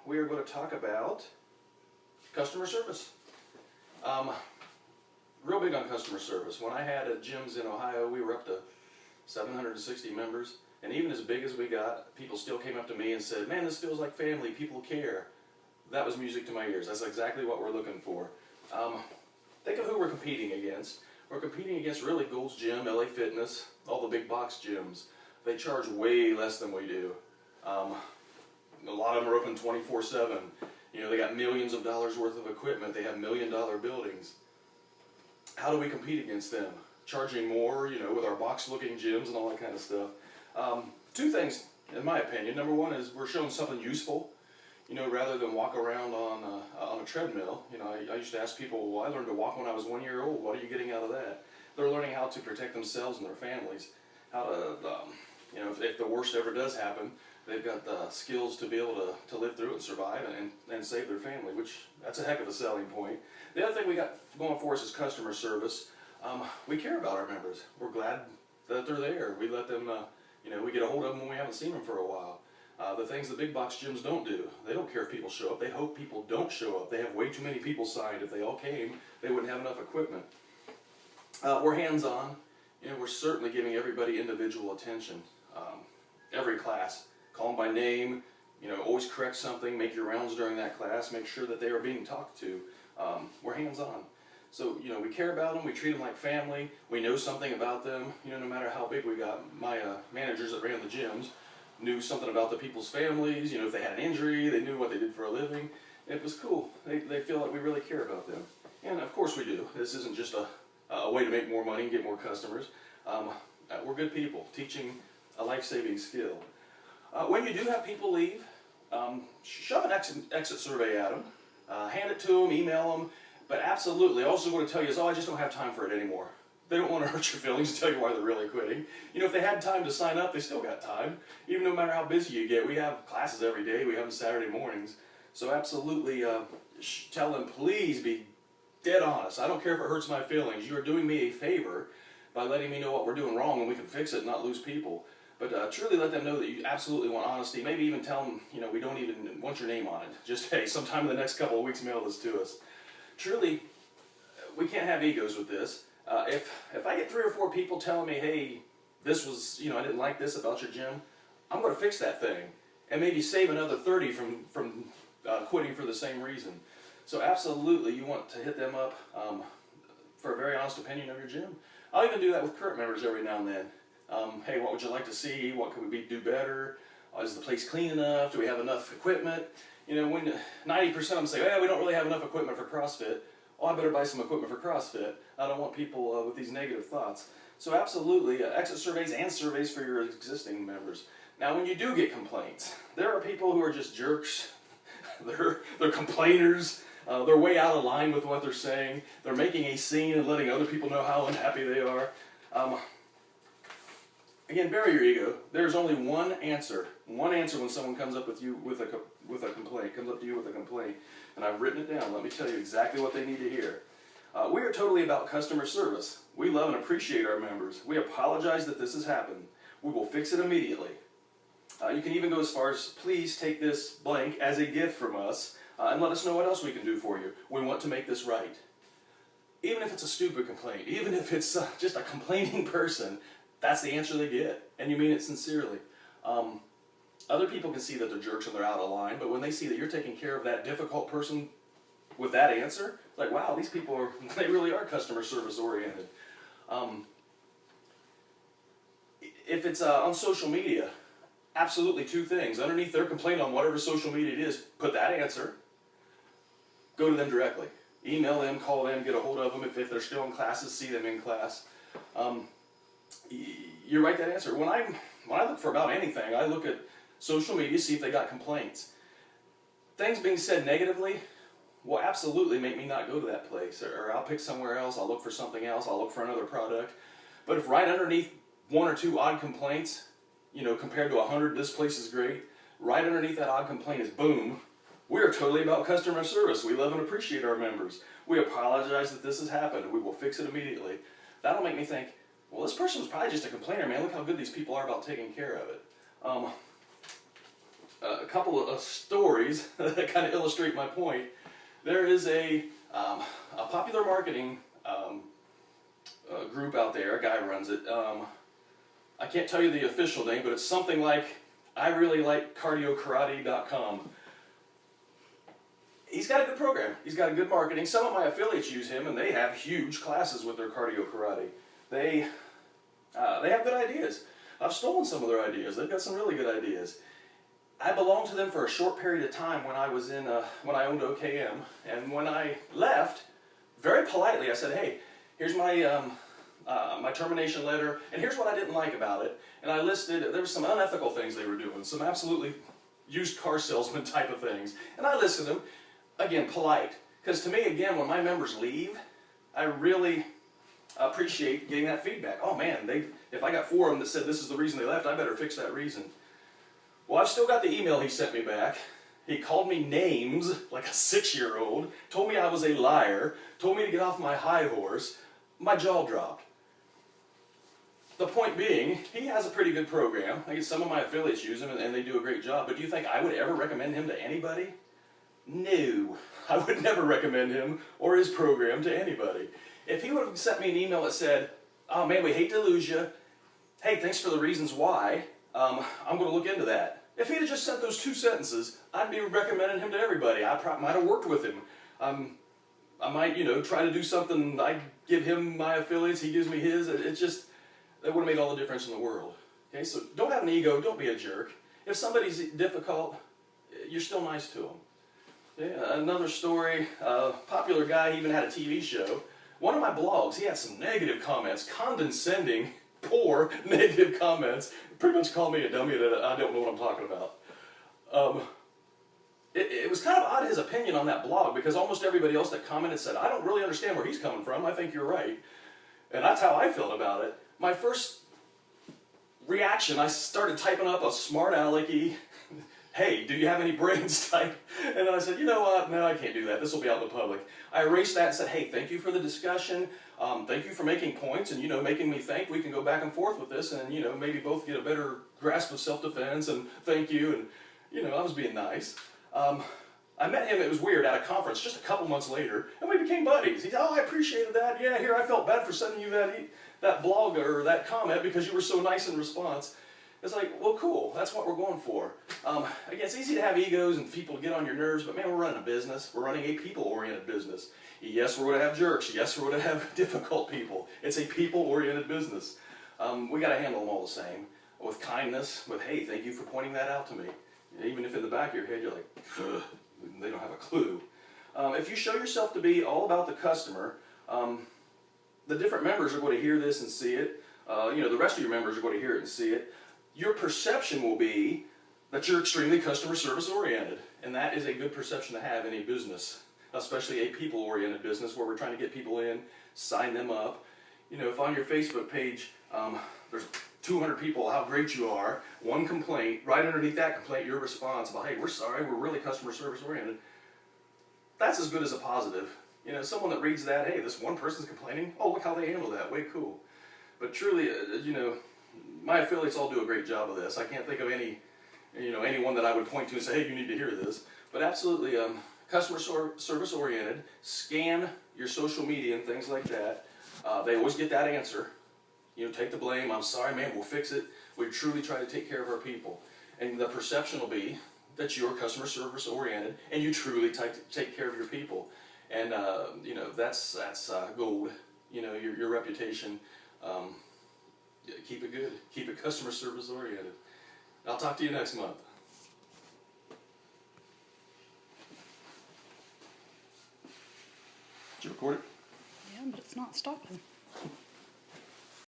we are going to talk about customer service. Real big on customer service. When I had gyms in Ohio, we were up to 760 members, and even as big as we got, people still came up to me and said, man, this feels like family, people care. That was music to my ears. That's exactly what we're looking for. Think of who we're competing against. We're competing against really Gold's Gym, LA Fitness, all the big box gyms. They charge way less than we do. A lot of them are open 24/7. You know, they got millions of dollars worth of equipment. They have million-dollar buildings. How do we compete against them? Charging more, you know, with our box-looking gyms and all that kind of stuff. Two things, in my opinion. Number one is we're showing something useful. You know, rather than walk around on a treadmill. You know, I used to ask people, well, I learned to walk when I was 1 year old. What are you getting out of that? They're learning how to protect themselves and their families. How to, you know, if the worst ever does happen, they've got the skills to be able to live through it and survive and save their family, which that's a heck of a selling point. The other thing we got going for us is customer service. We care about our members. We're glad that they're there. We let them, you know, we get a hold of them when we haven't seen them for a while. The things the big box gyms don't do. They don't care if people show up. They hope people don't show up. They have way too many people signed. If they all came, they wouldn't have enough equipment. We're hands-on. You know, we're certainly giving everybody individual attention. Every class, call them by name. You know, always correct something. Make your rounds during that class. Make sure that they are being talked to. We're hands-on. So, you know, we care about them. We treat them like family. We know something about them. You know, no matter how big we got. My managers that ran the gyms knew something about the people's families. You know, if they had an injury, they knew what they did for a living. It was cool. They feel like we really care about them. And of course we do. This isn't just a way to make more money and get more customers. We're good people, teaching a life-saving skill. When you do have people leave, shove an exit survey at them. Hand it to them, email them. But absolutely, also what I tell you is, oh, I just don't have time for it anymore. They don't want to hurt your feelings and tell you why they're really quitting. You know, if they had time to sign up, they still got time. Even no matter how busy you get. We have classes every day. We have them Saturday mornings. So absolutely tell them, please be dead honest. I don't care if it hurts my feelings. You are doing me a favor by letting me know what we're doing wrong and we can fix it and not lose people. But truly let them know that you absolutely want honesty. Maybe even tell them, you know, we don't even want your name on it. Just, hey, sometime in the next couple of weeks, mail this to us. Truly, we can't have egos with this. If I get 3 or 4 people telling me, hey, this was, you know, I didn't like this about your gym, I'm going to fix that thing and maybe save another 30 from quitting for the same reason. So absolutely, you want to hit them up for a very honest opinion of your gym. I'll even do that with current members every now and then. Hey, what would you like to see? What could we do better? Is the place clean enough? Do we have enough equipment? You know, when 90% of them say, well, we don't really have enough equipment for CrossFit, oh, I better buy some equipment for CrossFit. I don't want people with these negative thoughts. So absolutely, exit surveys and surveys for your existing members. Now, when you do get complaints, there are people who are just jerks. They're complainers. They're way out of line with what they're saying. They're making a scene and letting other people know how unhappy they are. Again, bury your ego. There's only one answer. One answer when someone comes up with you with a complaint, comes up to you with a complaint. And I've written it down. Let me tell you exactly what they need to hear. We are totally about customer service. We love and appreciate our members. We apologize that this has happened. We will fix it immediately. You can even go as far as, please take this blank as a gift from us and let us know what else we can do for you. We want to make this right. Even if it's a stupid complaint, even if it's just a complaining person, that's the answer they get, and you mean it sincerely. Other people can see that they're jerks and they're out of line, but when they see that you're taking care of that difficult person with that answer, it's like, wow, these people they really are customer service oriented. If it's on social media, absolutely 2 things. Underneath their complaint on whatever social media it is, put that answer. Go to them directly. Email them, call them, get a hold of them. If they're still in classes, see them in class. You write that answer. When I look for about anything, I look at social media, see if they got complaints. Things being said negatively will absolutely make me not go to that place, or I'll pick somewhere else, I'll look for something else, I'll look for another product. But if right underneath 1 or 2 odd complaints, you know, compared to 100, this place is great, right underneath that odd complaint is boom, we are totally about customer service. We love and appreciate our members. We apologize that this has happened. We will fix it immediately. That'll make me think, well, this person was probably just a complainer, man. Look how good these people are about taking care of it. a couple of stories that kind of illustrate my point. There is a popular marketing group out there. A guy runs it. I can't tell you the official name, but it's something like I really like cardiokarate.com. He's got a good program. He's got a good marketing. Some of my affiliates use him, and they have huge classes with their cardio karate. They have good ideas. I've stolen some of their ideas. They've got some really good ideas. I belonged to them for a short period of time when I was when I owned OKM, and when I left, very politely I said, "Hey, here's my my termination letter, and here's what I didn't like about it." And I listed there were some unethical things they were doing, some absolutely used car salesman type of things, and I listed them. Again, polite, because to me, again, when my members leave, I really appreciate getting that feedback. Oh man, if I got 4 of them that said this is the reason they left, I better fix that reason. Well, I've still got the email he sent me back. He called me names like a 6-year-old, told me I was a liar, told me to get off my high horse. My jaw dropped. The point being, he has a pretty good program. I guess some of my affiliates use him and they do a great job, but do you think I would ever recommend him to anybody? No, I would never recommend him or his program to anybody. If he would have sent me an email that said, "Oh man, we hate to lose you. Hey, thanks for the reasons why. I'm going to look into that." If he'd have just sent those 2 sentences, I'd be recommending him to everybody. I might have worked with him. I might, try to do something. I give him my affiliates, he gives me his. It would have made all the difference in the world. Okay, so don't have an ego. Don't be a jerk. If somebody's difficult, you're still nice to them. Yeah, another story, popular guy, he even had a TV show. One of my blogs, he had some negative comments, condescending, poor, negative comments. Pretty much called me a dummy that I don't know what I'm talking about. It was kind of odd his opinion on that blog, because almost everybody else that commented said, "I don't really understand where he's coming from. I think you're right." And that's how I felt about it. My first reaction, I started typing up a smart alecky, "Hey, do you have any brains?" type. And then I said, "You know what? No, I can't do that. This will be out in the public." I erased that and said, "Hey, thank you for the discussion. Thank you for making points and, making me think we can go back and forth with this and, maybe both get a better grasp of self-defense, and thank you." And, I was being nice. I met him, it was weird, at a conference just a couple months later, and we became buddies. He said, "Oh, I appreciated that. Yeah, here, I felt bad for sending you that blog or that comment because you were so nice in response." It's like, well, cool. That's what we're going for. Again, it's easy to have egos and people get on your nerves, but man, we're running a business. We're running a people-oriented business. Yes, we're going to have jerks. Yes, we're going to have difficult people. It's a people-oriented business. We got to handle them all the same, with kindness, with, "Hey, thank you for pointing that out to me." Even if in the back of your head you're like, "Ugh," they don't have a clue. If you show yourself to be all about the customer, the different members are going to hear this and see it. The rest of your members are going to hear it and see it. Your perception will be that you're extremely customer service oriented, and that is a good perception to have in a business, especially a people oriented business where we're trying to get people in, sign them up. If on your Facebook page there's 200 people how great you are, one complaint, right underneath that complaint your response about, "Hey, we're sorry, we're really customer service oriented," that's as good as a positive. Someone that reads that, "Hey, this one person's complaining, oh, look how they handled that, way cool." But truly, my affiliates all do a great job of this. I can't think of anyone that I would point to and say, "Hey, you need to hear this." But absolutely, customer service oriented. Scan your social media and things like that. They always get that answer. Take the blame. "I'm sorry, man, we'll fix it." We truly try to take care of our people. And the perception will be that you're customer service oriented and you truly take care of your people. And, that's gold. Your reputation. Keep it good. Keep it customer service oriented. I'll talk to you next month. Did you record it? Yeah, but it's not stopping.